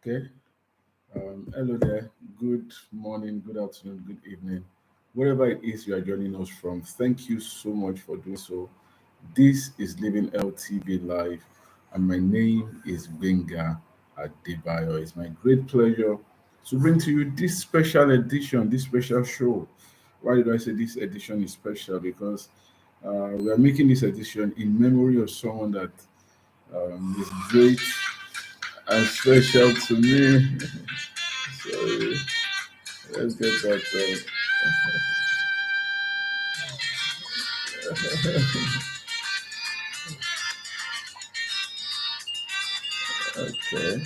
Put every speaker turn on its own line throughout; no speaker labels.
Okay. Hello there. Good morning, good afternoon, good evening. Wherever it is you are joining us from, thank you so much for doing so. This is Living LTV Live, and my name is Benga Adebayo. It's my great pleasure to bring to you this special edition, this special show. Why did I say this edition is special? Because we are making this edition in memory of someone that is great and special to me. So let's get that. Okay.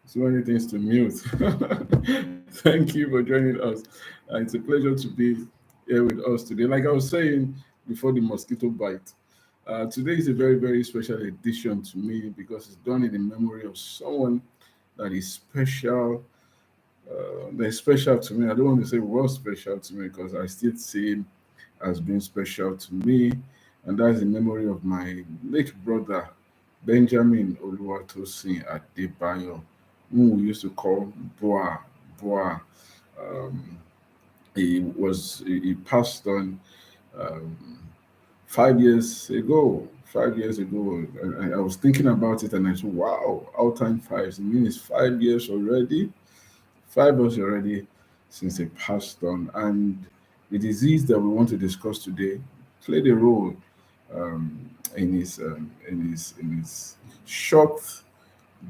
So many things to mute. Thank you for joining us. It's a pleasure to be here with us today. Like I was saying before the mosquito bite, today is a very, very special edition to me because it's done in the memory of someone that is special. That is special to me. I don't want to say was special to me because I still see him as being special to me, and that's the memory of my late brother Benjamin Oluwatosin Adebayo, whom we used to call BOA. BOA. Um, he passed on um, 5 years ago. 5 years ago, and I was thinking about it, and I said, "Wow, all time fives. It means 5 years already. 5 years already since he passed on." And the disease that we want to discuss today played a role in his short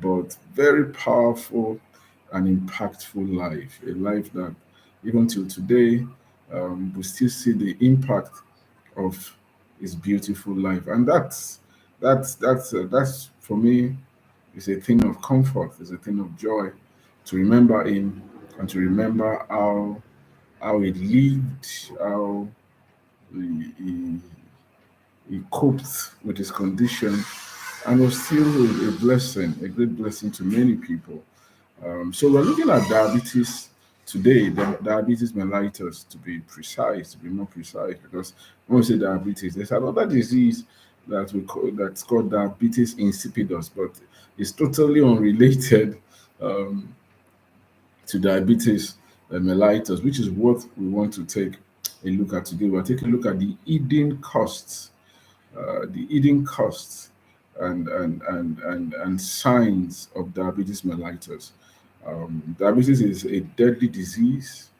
but very powerful and impactful life. A life that even till today we still see the impact of his beautiful life, and that's for me is a thing of comfort, is a thing of joy to remember him and to remember how he lived, how he, he coped with his condition and was still a blessing, a great blessing to many people. So we're looking at diabetes today, the diabetes mellitus to be precise, to be more precise, because when we say diabetes, there's another disease that we call that's called diabetes insipidus, but it's totally unrelated um, to diabetes mellitus, which is what we want to take a look at today. We're taking a look at the hidden costs and signs of diabetes mellitus. Diabetes is a deadly disease.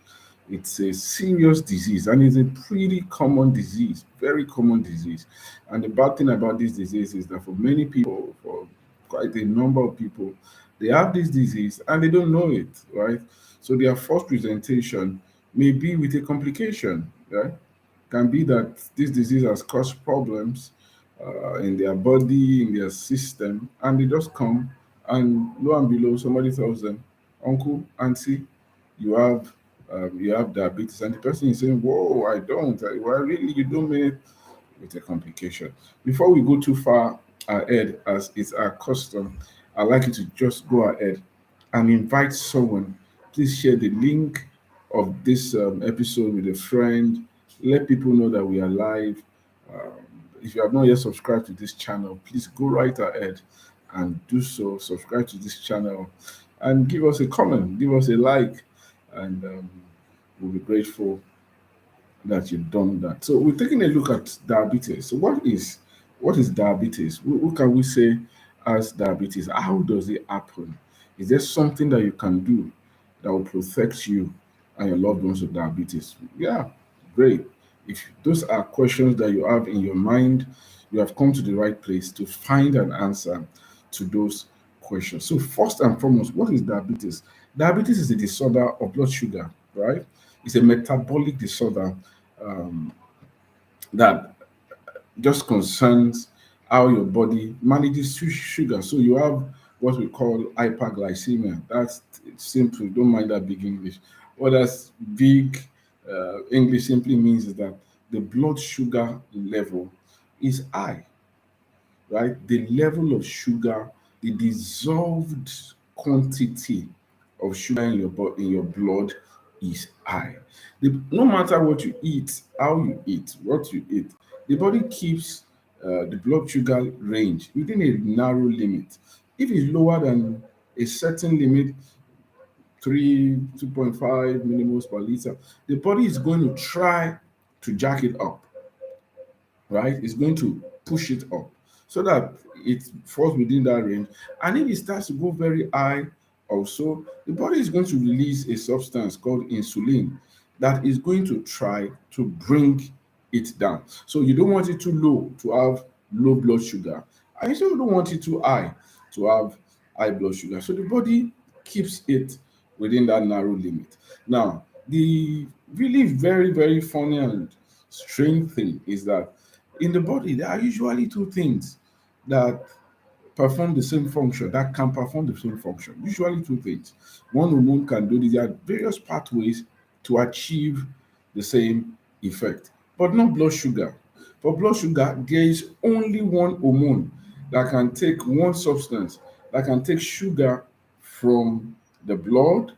It's a serious disease and it's a pretty common disease, very common disease. And the bad thing about this disease is that for many people, for quite a number of people, they have this disease and they don't know it, right? So their first presentation may be with a complication, right? Can be that this disease has caused problems in their body, in their system, and they just come and lo and below, somebody tells them, "Uncle, auntie, you have you have diabetes," and the person is saying, "Whoa, I don't. Well, really, you don't mean it," with a complication. Before we go too far ahead, as is our custom, I'd like you to just go ahead and invite someone. Please share the link of this episode with a friend. Let people know that we are live. Um, if you have not yet subscribed to this channel, please go right ahead and do so. Subscribe to this channel and give us a comment, give us a like, and we'll be grateful that you've done that. So we're taking a look at diabetes. So what is diabetes? Who can we say has diabetes? How does it happen? Is there something that you can do that will protect you and your loved ones with diabetes? Yeah, great. If those are questions that you have in your mind, you have come to the right place to find an answer to those questions. So first and foremost, what is diabetes? Diabetes is a disorder of blood sugar, right? It's a metabolic disorder um, that just concerns how your body manages sugar. So you have what we call hyperglycemia. That's simple. Don't mind that big English. What that big English simply means is that the blood sugar level is high, right? The level of sugar, the dissolved quantity of sugar in in your blood is high. No matter what you eat, how you eat, what you eat, the body keeps the blood sugar range within a narrow limit. If it's lower than a certain limit, 2.5 millimoles per liter, the body is going to try to jack it up, right? It's going to push it up so that it falls within that range. And if it starts to go very high, also, the body is going to release a substance called insulin that is going to try to bring it down. So you don't want it too low to have low blood sugar, and you also don't want it too high to have high blood sugar. So the body keeps it within that narrow limit. Now, the really very, very funny and strange thing is that in the body, there are usually two things that perform the same function, that can perform the same function. Usually two things. One hormone can do this. There are various pathways to achieve the same effect, but not blood sugar. For blood sugar, there is only one hormone that can take one substance that can take sugar from the blood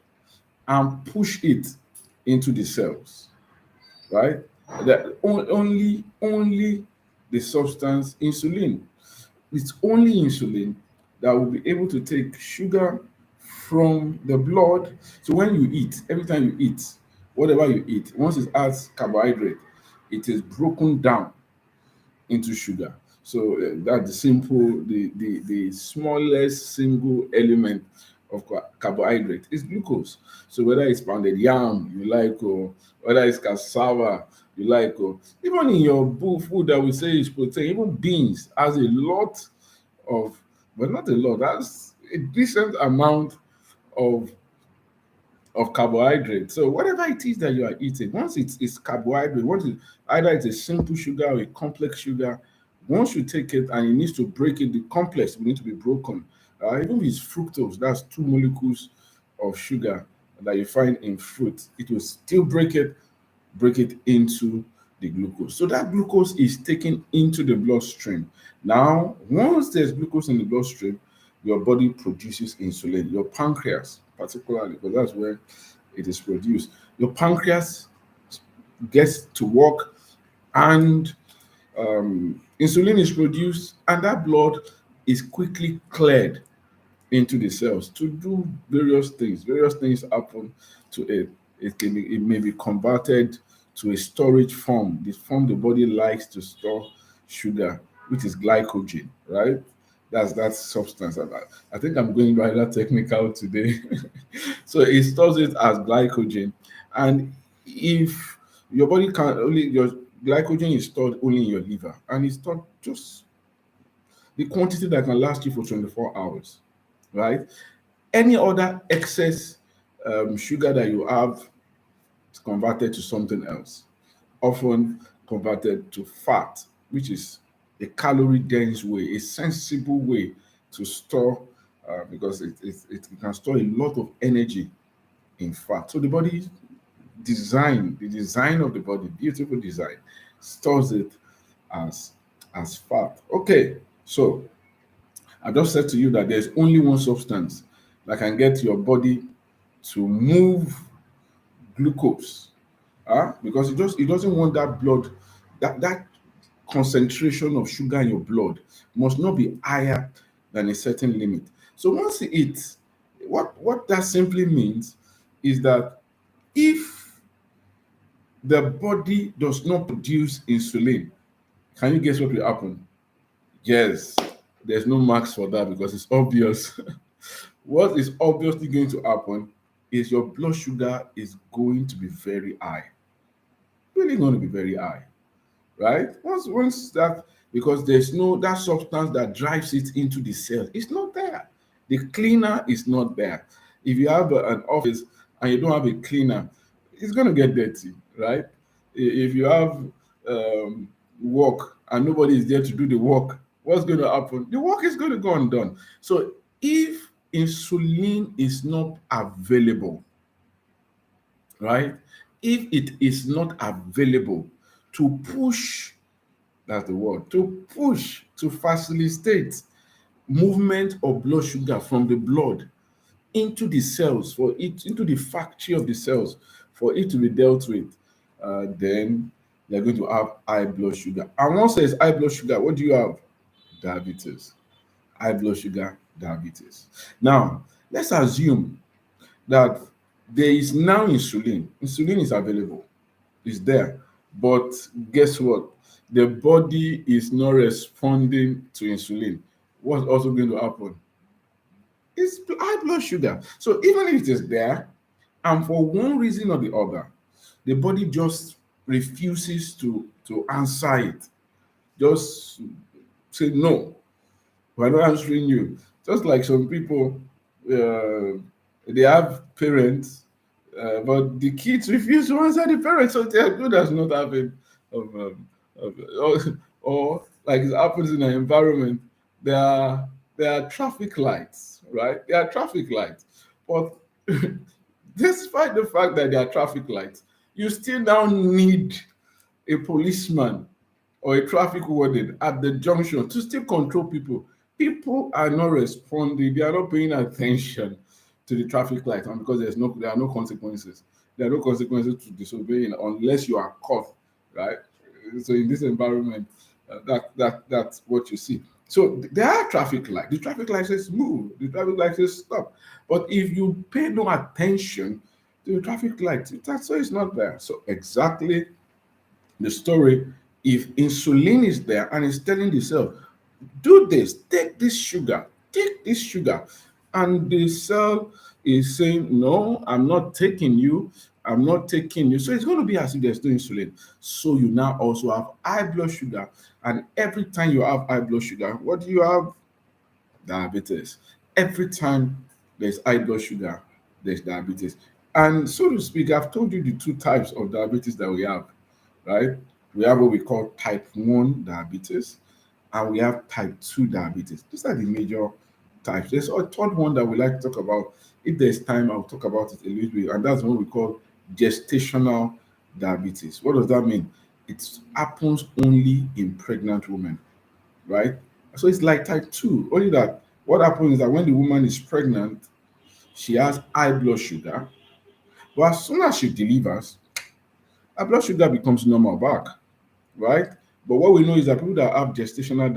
and push it into the cells, right? That only the substance insulin. It's only insulin that will be able to take sugar from the blood. So when you eat, every time you eat, whatever you eat, once it adds carbohydrate, it is broken down into sugar. So that's the simple, the smallest single element of carbohydrate is glucose. So whether it's pounded yam you like, or whether it's cassava you like, or even in your food that we say is protein, even beans has a lot of, but not a lot, that's a decent amount of carbohydrate. So whatever it is that you are eating, once it's carbohydrate, once either it's a simple sugar or a complex sugar, once you take it and it needs to break it, the complex will need to be broken. Even if it's fructose, that's two molecules of sugar that you find in fruit, it will still break it into the glucose. So that glucose is taken into the bloodstream. Now, once there's glucose in the bloodstream, your body produces insulin. Your pancreas, particularly, because that's where it is produced. Your pancreas gets to work, and insulin is produced, and that blood is quickly cleared into the cells to do various things. Various things happen to it. It may be converted to a storage form, this form the body likes to store sugar, which is glycogen, right? That's that substance. I think I'm going rather technical today. So it stores it as glycogen, and if your body can only, your glycogen is stored only in your liver, and it's stored just the quantity that can last you for 24 hours, right? Any other excess sugar that you have is converted to something else, often converted to fat, which is a calorie dense way, a sensible way to store, because it can store a lot of energy in fat. So the body the design of the body, beautiful design, stores it as fat. Okay, so I just said to you that there's only one substance that can get your body to move glucose, because it doesn't want that blood, that concentration of sugar in your blood must not be higher than a certain limit. So once it, what that simply means is that if the body does not produce insulin, can you guess what will happen? Yes, there's no marks for that because it's obvious. What is obviously going to happen is your blood sugar is going to be very high, really going to be very high, right? Once that, because there's no, that substance that drives it into the cell, it's not there. The cleaner is not there. If you have an office and you don't have a cleaner, it's going to get dirty, right? If you have work and nobody is there to do the work, what's going to happen? The work is going to go undone. So if insulin is not available, right? If it is not available, to push, that's the word, to push, to facilitate movement of blood sugar from the blood into the cells, for it into the factory of the cells, for it to be dealt with, then they're going to have high blood sugar. And once there's high blood sugar, what do you have? Diabetes. High blood sugar, diabetes. Now, let's assume that there is now insulin. Insulin is available, it's there. But guess what? The body is not responding to insulin. What's also going to happen? It's high blood sugar. So even if it is there, and for one reason or the other, the body just refuses to answer it. Just say no, we're not answering you. Just like some people, they have parents, but the kids refuse to answer the parents, so they're good as not having of, or like it happens in an environment. There are traffic lights, right? There are traffic lights, but despite the fact that there are traffic lights, you still now need a policeman or a traffic warden at the junction to still control people. People are not responding, they are not paying attention to the traffic light, and because there are no consequences. There are no consequences to disobeying unless you are caught, right? So in this environment, that's what you see. So there are traffic lights. The traffic light says move. The traffic light says stop. But if you pay no attention to the traffic light, that's so it's not there. So exactly the story. If insulin is there and it's telling the cell, do this, take this sugar, and the cell is saying, no, I'm not taking you. So it's going to be as if there's no insulin. So you now also have high blood sugar, and every time you have high blood sugar, what do you have? Diabetes. Every time there's high blood sugar, there's diabetes. And so to speak, I've told you the two types of diabetes that we have, right? We have what we call type 1 diabetes, and we have type 2 diabetes. These are the major types. There's a third one that we like to talk about. If there's time, I'll talk about it a little bit, and that's what we call gestational diabetes. What does that mean? It happens only in pregnant women, right? So it's like type 2, only that what happens is that when the woman is pregnant, she has high blood sugar, but as soon as she delivers, her blood sugar becomes normal back, right? But what we know is that people that have gestational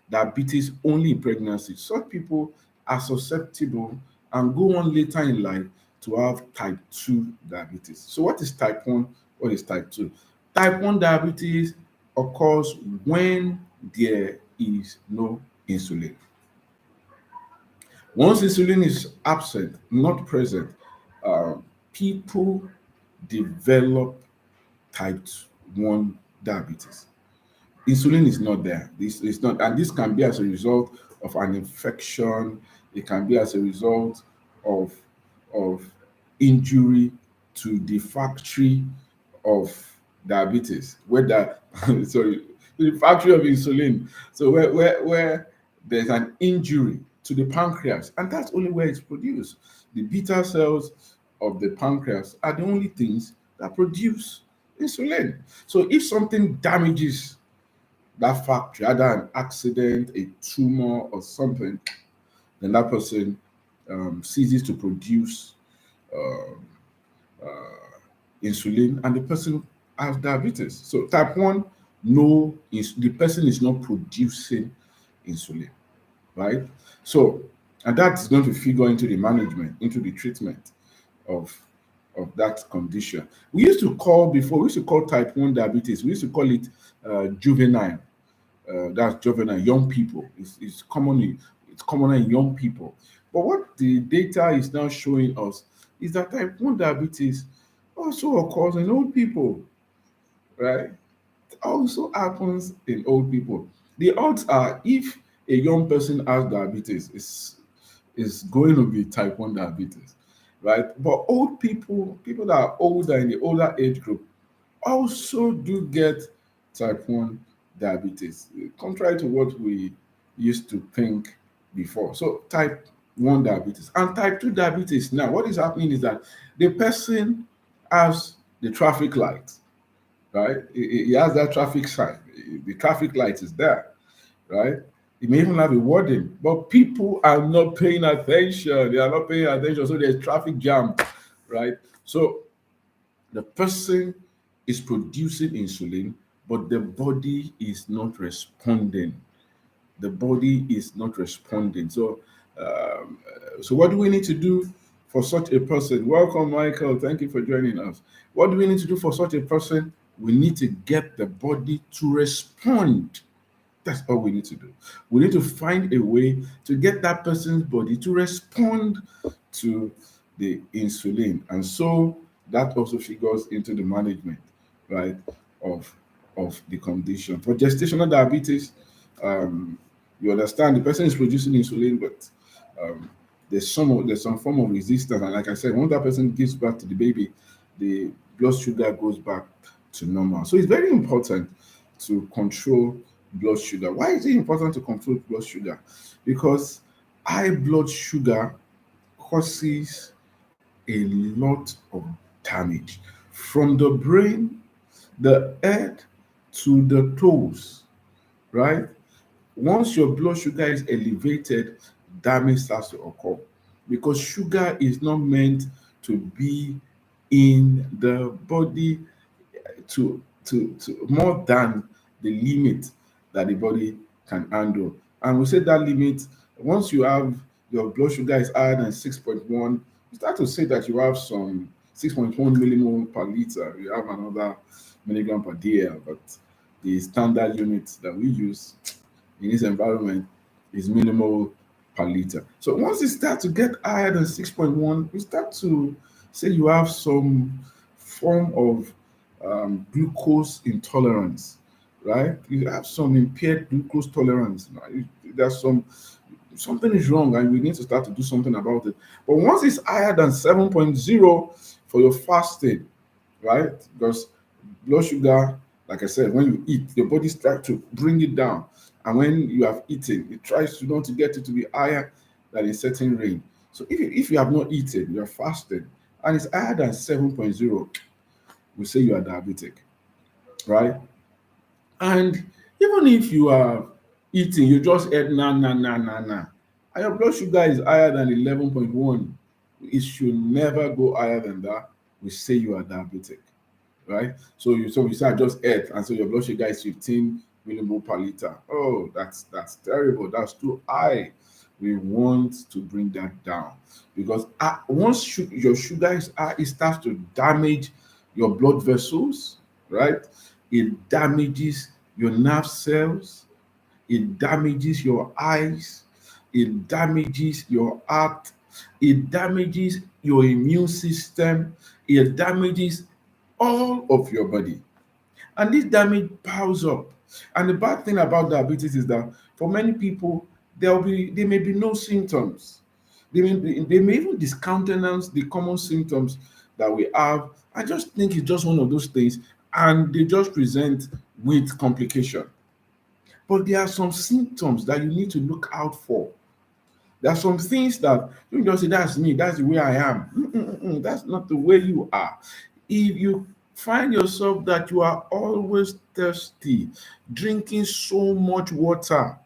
diabetes only in pregnancy, such people are susceptible and go on later in life to have type 2 diabetes. So what is type 1? What is type 2? Type 1 diabetes occurs when there is no insulin. Once insulin is absent, not present, uh, people develop type 1 diabetes. Insulin is not there. This is not, and this can be as a result of an infection. It can be as a result of of injury to the factory of diabetes, whether sorry, to the factory of insulin. So where there's an injury to the pancreas, and that's only where it's produced. The beta cells of the pancreas are the only things that produce insulin. So if something damages that factory, either an accident, a tumor, or something, then that person ceases to produce uh, insulin, and the person has diabetes. So type 1, no, the person is not producing insulin, right? So, and that's going to figure into the management, into the treatment of that condition. We used to call type 1 diabetes, we used to call it juvenile. That's juvenile, young people. It's commoner in young people. But what the data is now showing us is that type 1 diabetes also occurs in old people, right? It also happens in old people. The odds are, if a young person has diabetes, is going to be type 1 diabetes, right? But old people, people that are older, in the older age group, also do get type 1 diabetes, contrary to what we used to think before. So type 1 diabetes and type 2 diabetes. Now, what is happening is that the person has the traffic light, right? He has that traffic sign. The traffic light is there, right? It may even have a warning, but people are not paying attention. They are not paying attention, so there's traffic jam, right? So the person is producing insulin, but the body is not responding. The body is not responding. Um, so what do we need to do for such a person? Welcome, Michael. Thank you for joining us. What do we need to do for such a person? We need to get the body to respond. That's all we need to do. We need to find a way to get that person's body to respond to the insulin. And so that also figures into the management, right, of the condition. For gestational diabetes, um, you understand the person is producing insulin, but um, there's some form of resistance. And like I said, once that person gives birth to the baby, the blood sugar goes back to normal. So it's very important to control blood sugar. Why is it important to control blood sugar? Because high blood sugar causes a lot of damage from the brain, the head to the toes, right? Once your blood sugar is elevated, damage starts to occur because sugar is not meant to be in the body to more than the limit that the body can handle. And we say that limit, once you have your blood sugar is higher than 6.1, you start to say that you have some 6.1 millimole per liter. You have another milligram per dl, but the standard unit that we use in this environment is millimole per liter. So once it starts to get higher than 6.1, you start to say you have some form of glucose intolerance, right? You have some impaired glucose tolerance. There's something is wrong, and we need to start to do something about it. But once it's higher than 7.0 for your fasting, right? Because blood sugar, like I said, when you eat, your body starts to bring it down. And when you have eaten, it tries to not to get it to be higher than a certain range. So if you have not eaten, you're fasted, and it's higher than 7.0, we say you are diabetic, right? And even if you are eating, you just ate na, and your blood sugar is higher than 11.1, it should never go higher than that. We say you are diabetic, right? So you say I just ate, and so your blood sugar is 15 millimole per liter. Oh, that's terrible. That's too high. We want to bring that down because once your sugar is high, it starts to damage your blood vessels, right? It damages your nerve cells, it damages your eyes, it damages your heart, it damages your immune system, it damages all of your body. And this damage piles up. And the bad thing about diabetes is that for many people, there may be no symptoms. They may even discountenance the common symptoms that we have. I just think it's just one of those things, and they just present with complication. But there are some symptoms that you need to look out for. There are some things that you just say, that's me, that's the way I am. That's not the way you are. If you find yourself that you are always thirsty, drinking so much water,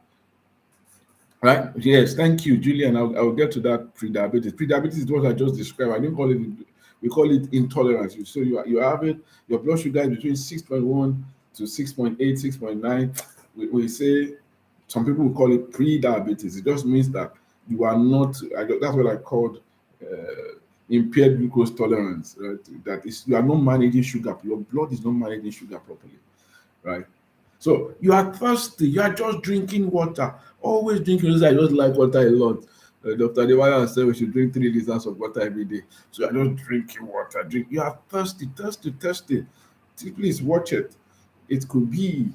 right? Yes, thank you, Julian. I'll get to that pre-diabetes. Pre-diabetes is what I just described. I didn't call it, we call it intolerance. So you have it, your blood sugar is between 6.1 to 6.8, 6.9. We say some people will call it pre-diabetes. It just means that you are not, that's what I called impaired glucose tolerance, right? That is, you are not managing sugar. Your blood is not managing sugar properly, right? So you are thirsty. You are just drinking water. Always drinking. I just like water a lot. Dr. Dewaya said we should drink 3 liters of water every day. So you are just drinking water. Drink. You are thirsty, thirsty, thirsty. Please watch it. It could be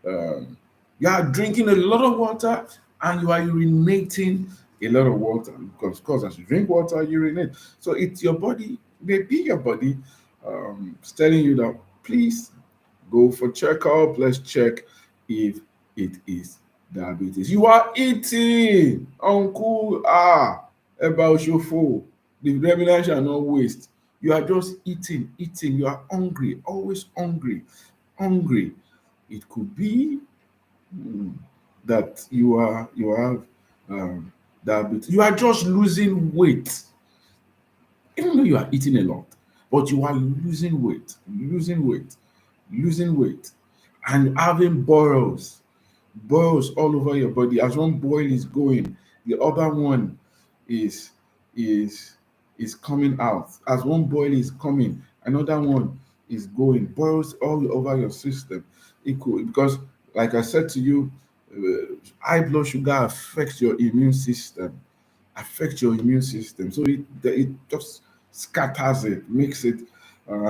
um, you are drinking a lot of water and you are urinating a lot of water because, of course, as you drink water, you urinate. So it's your body, maybe your body, telling you that please go for checkup. Let's check if it is diabetes. You are eating, uncle. About your food. The remnant shall not waste. You are just eating. You are hungry, always hungry. hungry. It could be that you have diabetes. You are just losing weight, even though you are eating a lot, but you are losing weight, losing weight, and having boils all over your body. As one boil is going, the other one is is is coming out. As one boil is coming, another one is going. Boils all over your system. It could, because, like I said to you, high blood sugar affects your immune system. So it just scatters it, makes it.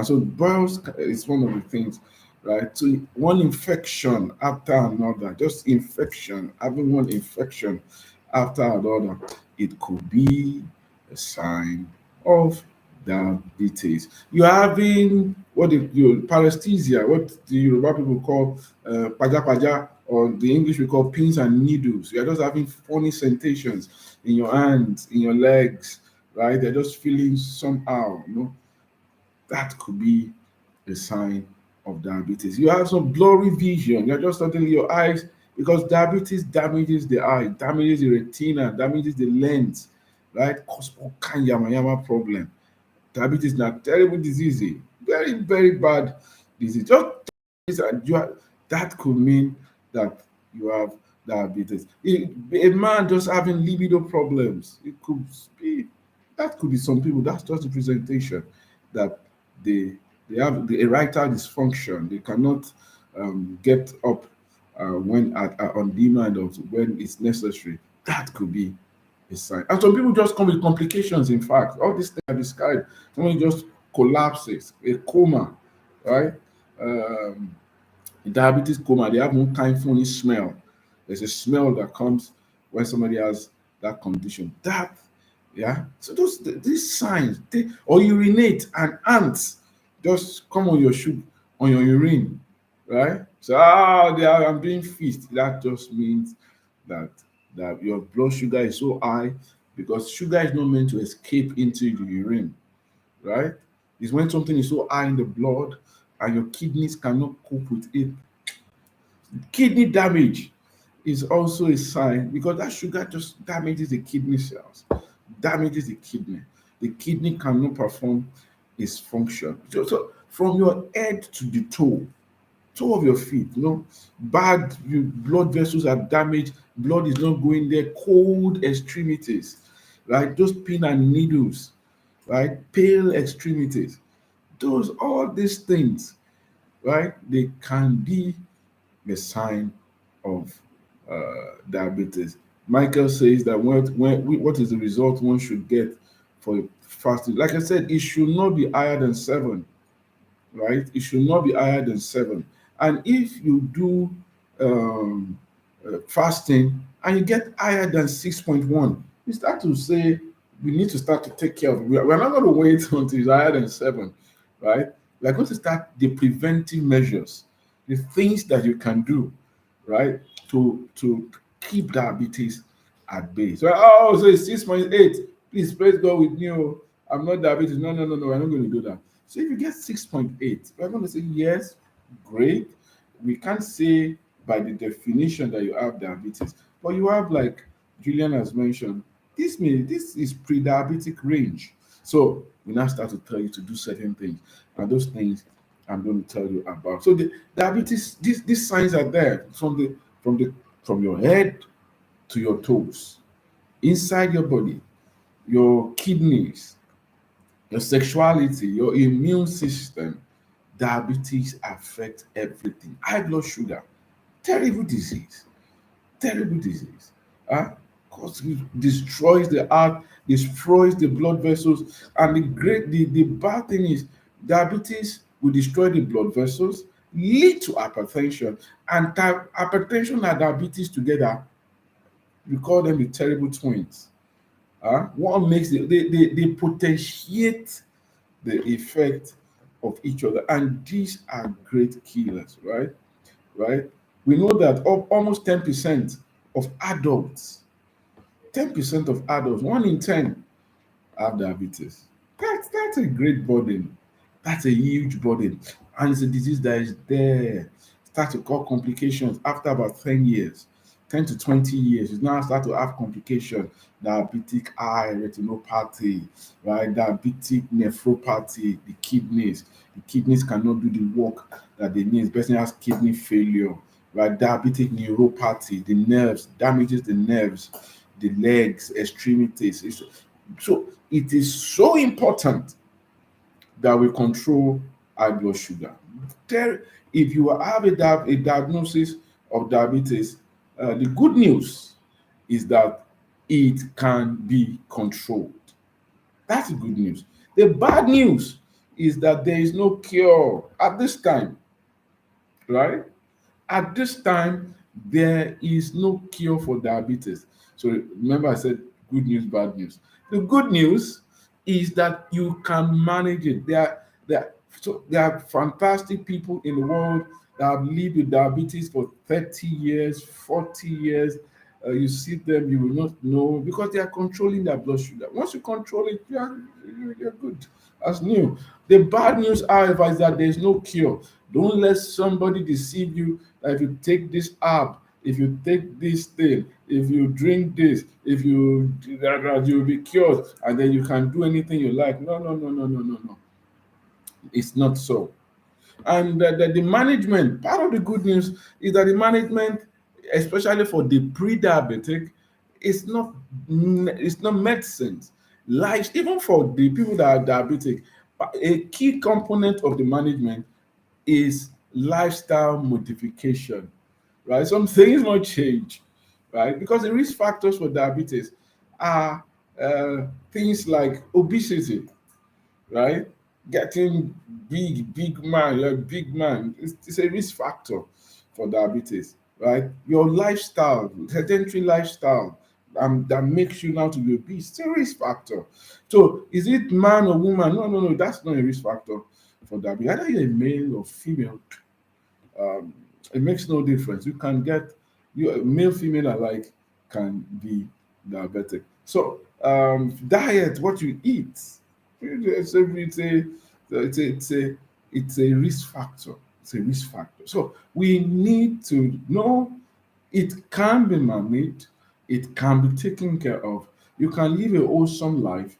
So boils is one of the things, right? So one infection after another, just infection, having one infection after another, it could be a sign of diabetes. You're having what you paresthesia, what the Yoruba people call paja paja, or the English we call pins and needles. You're just having funny sensations in your hands, in your legs, right? They're just feeling somehow, that could be a sign of diabetes. You have some blurry vision. You're just suddenly your eyes, because diabetes damages the eye, damages the retina, damages the lens, right? Cause all kind yama yama problem. Diabetes is a terrible disease, very very bad disease. That could mean that you have diabetes. A man just having libido problems, it could be, that could be some people. That's just the presentation that they they have the erectile dysfunction. They cannot get up on demand, or when it's necessary. That could be a sign. And some people just come with complications. In fact, all these things I described, someone just collapses, a coma, right? Um, Diabetes coma, they have one kind funny smell. There's a smell that comes when somebody has that condition. Yeah. So these signs, or urinate and ants just come on your shoe, on your urine, right? So I'm being feast. That just means that your blood sugar is so high, because sugar is not meant to escape into the urine, right? It's when something is so high in the blood and your kidneys cannot cope with it. Kidney damage is also a sign, because that sugar just damages the kidney cells, damages the kidney. The kidney cannot perform its function. So from your head to the toe of your feet, blood vessels are damaged, blood is not going there, cold extremities, right? Those pin and needles, right? Pale extremities. All these things, right? They can be a sign of diabetes. Michael says that what is the result one should get for fasting? Like I said, it should not be higher than 7, right? It should not be higher than 7. And if you do fasting and you get higher than 6.1, you start to say we need to start to take care of it. We're not going to wait until it's higher than 7, right? We're going to start the preventive measures, the things that you can do, right, to keep diabetes at bay. So it's 6.8. Please, praise God with me. I'm not diabetes. No, no, no, no. We're not going to do that. So if you get 6.8, we're going to say, yes, great. We can't say by the definition that you have diabetes, but you have, like Julian has mentioned, this is pre-diabetic range. So we now start to tell you to do certain things, and those things I'm going to tell you about. So the diabetes, these signs are there from your head to your toes, inside your body, your kidneys, your sexuality, your immune system. Diabetes affects everything. High blood sugar, terrible disease, terrible disease. Because it destroys the heart, destroys the blood vessels, and the bad thing is diabetes will destroy the blood vessels, lead to hypertension, and hypertension and diabetes together, we call them the terrible twins. One makes they potentiate the effect of each other, and these are great killers, right? Right? We know that almost 10% of adults, 10% of adults, 1 in 10 have diabetes. That's a great burden. That's a huge burden. and it's a disease that is there. Start to cause complications after about 10 years, 10 to 20 years. You now start to have complications, diabetic eye retinopathy, right? Diabetic nephropathy, the kidneys. The kidneys cannot do the work that they need. The person has kidney failure, right? Diabetic neuropathy, the nerves, damages the nerves, the legs, extremities. So it is so important that we control high blood sugar. There, if you have a diagnosis of diabetes, the good news is that it can be controlled. That's the good news. The bad news is that there is no cure at this time, right? At this time, there is no cure for diabetes. So remember, I said good news, bad news. The good news is that you can manage it. There are fantastic people in the world that have lived with diabetes for 30 years, 40 years. You see them, you will not know because they are controlling their blood sugar. Once you control it, you're good as new. The bad news, however, is that there is no cure. Don't let somebody deceive you that if you take this app, if you take this thing, if you drink this, if you that you'll be cured and then you can do anything you like. No, no, no, no, no, no, no. It's not so. And the management, part of the good news is that the management, especially for the pre-diabetic, it's not medicines. Life, even for the people that are diabetic, a key component of the management is lifestyle modification, right? Some things might change, right? Because the risk factors for diabetes are things like obesity, right? Getting big man, you're a big man. It's a risk factor for diabetes, right? Your lifestyle, sedentary lifestyle, that makes you now to be obese, it's a risk factor. So, is it man or woman? No, no, no, that's not a risk factor for diabetes. Either you're a male or female, um, it makes no difference. You can get you male, female alike can be diabetic. So diet, what you eat, it's a risk factor. It's a risk factor. So we need to know it can be managed, it can be taken care of. You can live a wholesome life,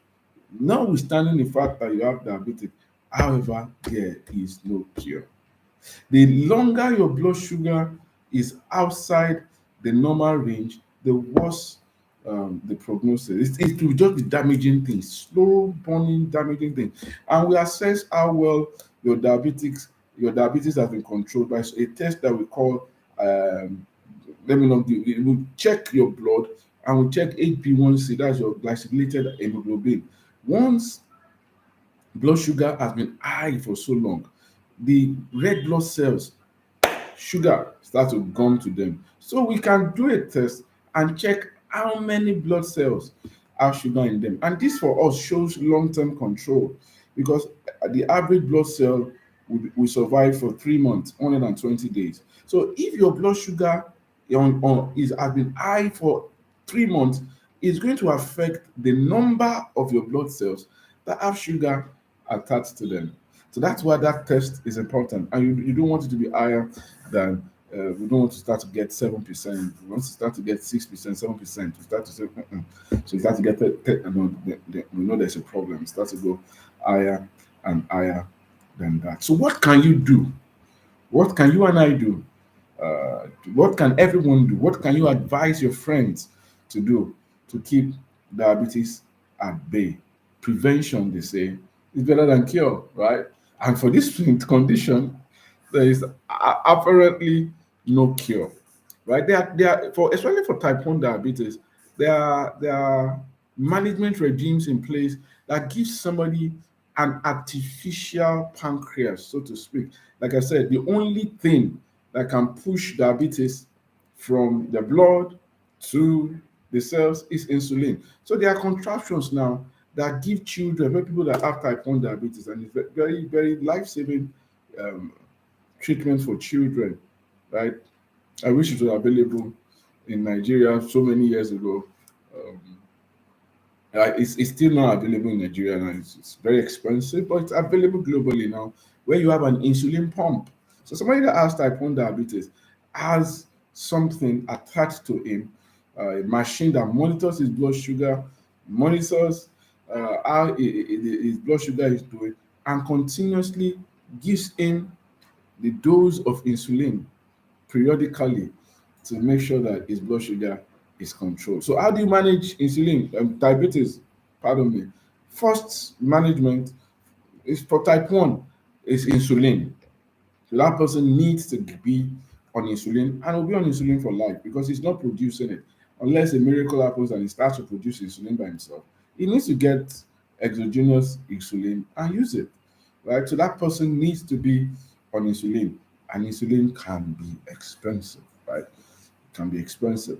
notwithstanding the fact that you have diabetes. However, there is no cure. The longer your blood sugar is outside the normal range, the worse the prognosis. It will just be damaging things, slow burning, damaging things. And we assess how well your diabetes has been controlled by a test that we call let me know. We will check your blood and we check HB1C, that's your glycosylated hemoglobin. Once blood sugar has been high for so long, the red blood cells sugar start to gum to them. So we can do a test and check how many blood cells have sugar in them. And this for us shows long-term control because the average blood cell will survive for 3 months, 120 days. So if your blood sugar has been high for 3 months, it's going to affect the number of your blood cells that have sugar attached to them. So that's why that test is important. And you don't want it to be higher than we don't want to start to get 7%. We want to start to get 6%, 7%. We start to say, so you start to get we know there's a problem. It starts to go higher and higher than that. So what can you do? What can you and I do? What can everyone do? What can you advise your friends to do to keep diabetes at bay? Prevention, they say, is better than cure, right? And for this condition, there is apparently no cure, right? There are for especially for type 1 diabetes, there are management regimes in place that gives somebody an artificial pancreas, so to speak. Like I said, the only thing that can push diabetes from the blood to the cells is insulin. So there are contraptions now that give children, very people that have type 1 diabetes, and it's very, very life-saving um, treatment for children, right? I wish it was available in Nigeria so many years ago. Um, it's still not available in Nigeria now. It's very expensive, but it's available globally now. where you have an insulin pump. So somebody that has type 1 diabetes has something attached to him, a machine that monitors his blood sugar, monitors how his blood sugar is doing, and continuously gives him the dose of insulin periodically to make sure that his blood sugar is controlled. So how do you manage insulin diabetes? Pardon me. First management is for type 1 is insulin. So that person needs to be on insulin and will be on insulin for life because he's not producing it. Unless a miracle happens and he starts to produce insulin by himself, he needs to get exogenous insulin and use it. Right? So that person needs to be on insulin, and insulin can be expensive, right? It can be expensive.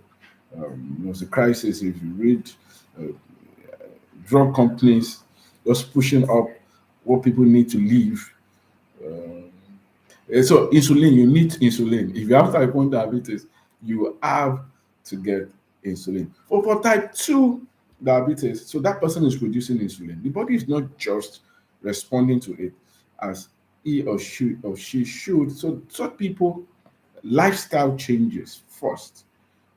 It's a crisis if you read uh, drug companies just pushing up what people need to live. Um, so insulin, you need insulin. If you have type 1 diabetes, you have to get insulin. But for type 2 diabetes, so that person is producing insulin. The body is not just responding to it as he or she should. So such people, lifestyle changes first,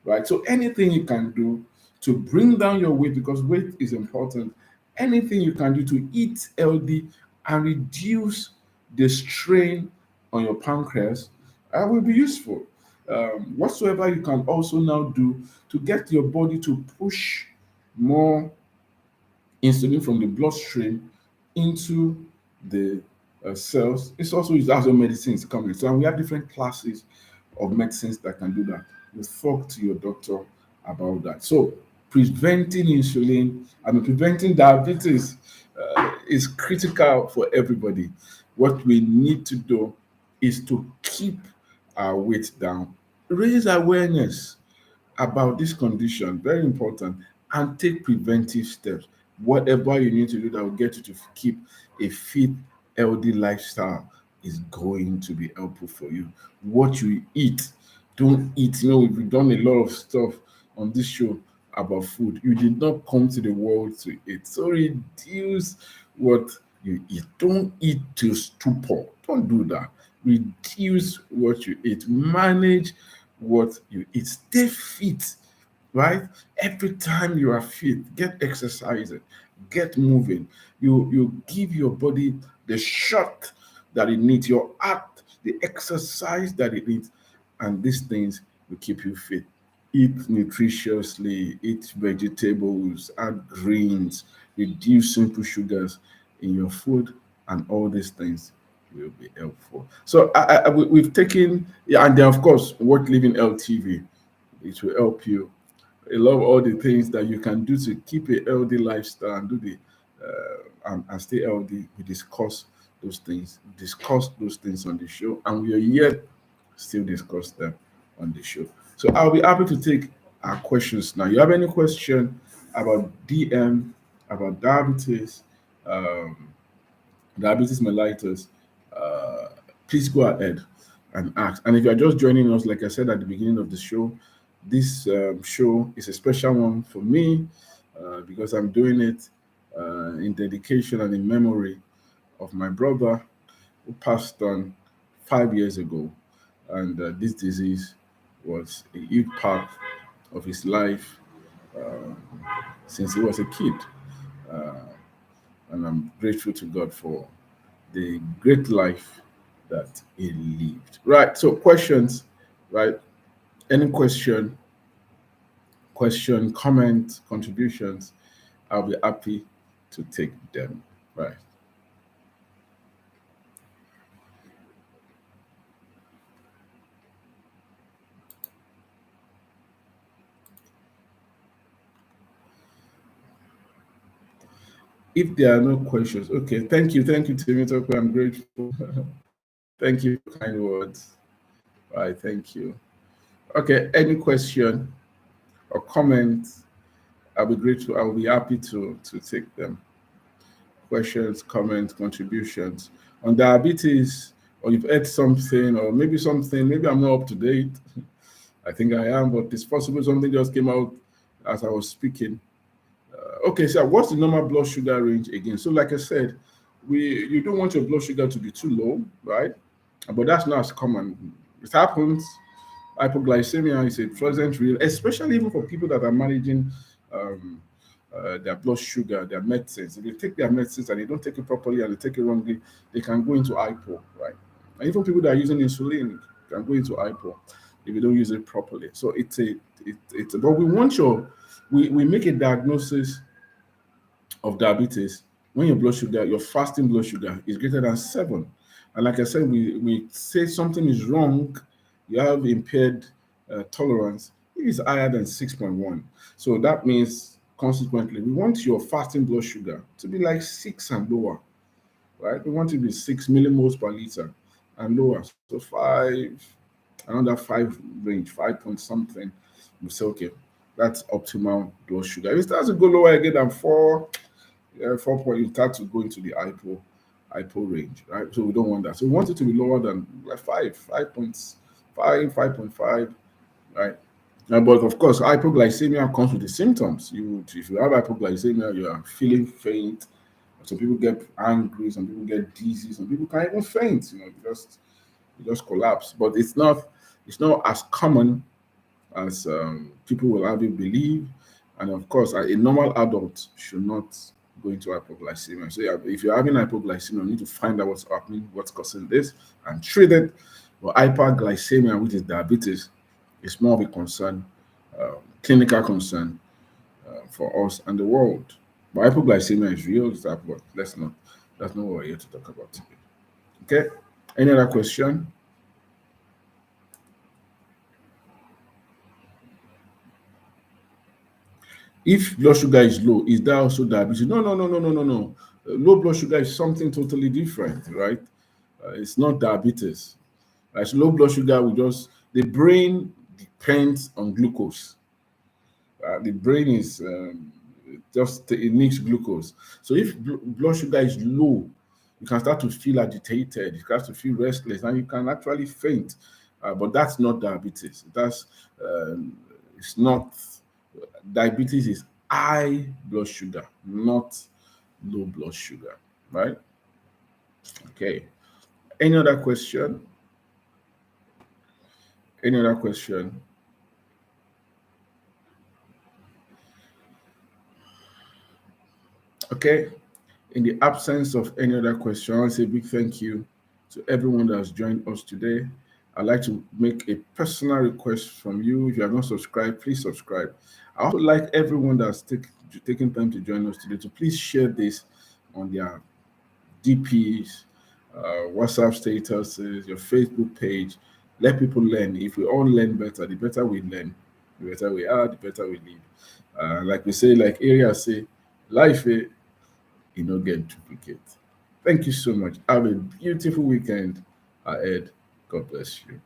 right? So anything you can do to bring down your weight, because weight is important, anything you can do to eat healthy and reduce the strain on your pancreas will be useful. Whatsoever you can also now do to get your body to push more insulin from the bloodstream into the cells. It's also used as your medicines coming. So we have different classes of medicines that can do that. You talk to your doctor about that. So preventing insulin, preventing diabetes is critical for everybody. What we need to do is to keep our weight down, raise awareness about this condition, very important, and take preventive steps. Whatever you need to do that will get you to keep a fit, healthy lifestyle is going to be helpful for you. What you eat, don't eat. We've done a lot of stuff on this show about food. You did not come to the world to eat. So reduce what you eat. Don't eat to stupor. Don't do that. Reduce what you eat. Manage what you eat. Stay fit, right? Every time you are fit, get exercising, get moving. You give your body the shot that it needs, your heart the exercise that it needs, and these things will keep you fit. Eat nutritiously, eat vegetables, add greens, reduce simple sugars in your food, and all these things will be helpful. So we've taken, yeah, and then of course, what Living Health TV, it will help you. I love all the things that you can do to keep a healthy lifestyle and do and stay healthy. We discuss those things on the show, and we are yet still discuss them on the show. So I'll be happy to take our questions now. You have any question about DM, about diabetes, um, diabetes mellitus, uh, please go ahead and ask. And if you're just joining us, like I said at the beginning of the show, this show is a special one for me because I'm doing it in dedication and in memory of my brother who passed on 5 years ago. And this disease was a huge part of his life uh, since he was a kid. Uh, and I'm grateful to God for the great life that he lived. Right. So questions, right? Any question, comment, contributions, I'll be happy to take them. Right. If there are no questions, okay. Thank you, Timothy. I'm grateful. Thank you for kind words. Right. Thank you. Okay. Any question or comment? I'll be grateful. I'll be happy to take them. Questions, comments, contributions on diabetes, or you've heard something, or maybe I'm not up to date. I think I am, but it's possible something just came out as I was speaking. Okay, so what's the normal blood sugar range again? So, like I said, you don't want your blood sugar to be too low, right? But that's not as common. It happens. Hypoglycemia is a present real, especially even for people that are managing um, their blood sugar, their medicines. If they take their medicines and they don't take it properly and they take it wrongly, they can go into hypo, right? And even people that are using insulin can go into hypo if you don't use it properly. So but we want we make a diagnosis of diabetes when your blood sugar, your fasting blood sugar is greater than 7. And like I said, we say something is wrong, you have impaired tolerance, it is higher than 6.1. So that means, consequently, we want your fasting blood sugar to be like 6 and lower, right? We want it to be 6 millimoles per liter and lower. So 5, around that 5 range, 5 point something, we say, okay, that's optimal blood sugar. If it starts to go lower again than 4, 4 point, you start to go into the hypo range, right? So we don't want that. So we want it to be lower than like 5.5, 5.5, right? But of course, hypoglycemia comes with the symptoms. If you have hypoglycemia, you are feeling faint. Some people get angry, some people get dizzy, some people can even faint. You just collapse. But it's not as common as people will have you believe. And of course, a normal adult should not go into hypoglycemia. So yeah, if you're having hypoglycemia, you need to find out what's happening, what's causing this, and treat it. But hyperglycemia, which is diabetes, is more of a concern, clinical concern for us and the world. But hypoglycemia is real, it's that, but that's not what we're here to talk about today. Okay? Any other question? If blood sugar is low, is that also diabetes? No, no, no, no, no, no, no. Low blood sugar is something totally different, right? It's not diabetes. As low blood sugar, the brain depends on glucose. The brain is it needs glucose. So if blood sugar is low, you can start to feel agitated, you start to feel restless, and you can actually faint. But that's not diabetes. It's not diabetes is high blood sugar, not low blood sugar, right? Okay. Any other question? Any other question? Okay. In the absence of any other question, I want to say a big thank you to everyone that has joined us today. I'd like to make a personal request from you. If you have not subscribed, please subscribe. I also like everyone that's taking time to join us today to please share this on their DPs, WhatsApp statuses, your Facebook page. Let people learn. If we all learn better, the better we learn, the better we are, the better we live. Like we say, like area say, life get duplicate. Thank you so much. Have a beautiful weekend ahead. God bless you.